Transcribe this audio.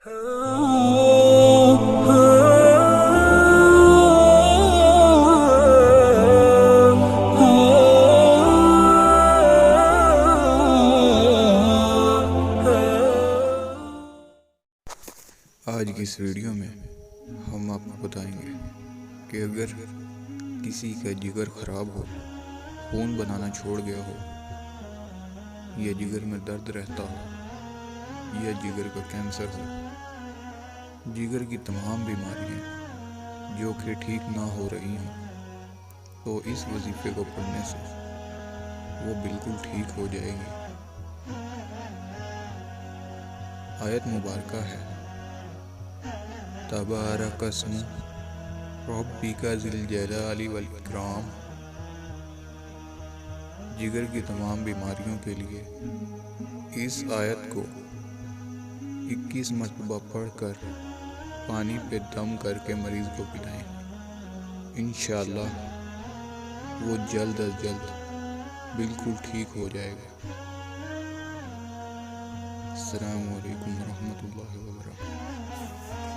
आज की इस वीडियो में हम आपको बताएंगे कि अगर किसी का जिगर ख़राब हो, खून बनाना छोड़ गया हो, या जिगर में दर्द रहता हो, या जिगर का कैंसर हो, जिगर की तमाम बीमारियां जो कि ठीक ना हो रही हैं, तो इस वजीफ़े को पढ़ने से वो बिल्कुल ठीक हो जाएगी। आयत मुबारका है, तबारकस्मु रब्बिका ज़िल जलाली वल इकराम। जिगर की तमाम बीमारियों के लिए इस आयत को 21 मरतबा पढ़कर पानी पे दम करके मरीज़ को पिलाएं। इंशाअल्लाह वो जल्द अज जल्द बिल्कुल ठीक हो जाएगा। अस्सलामु अलैकुम रहमतुल्लाहि व बरकातुहू।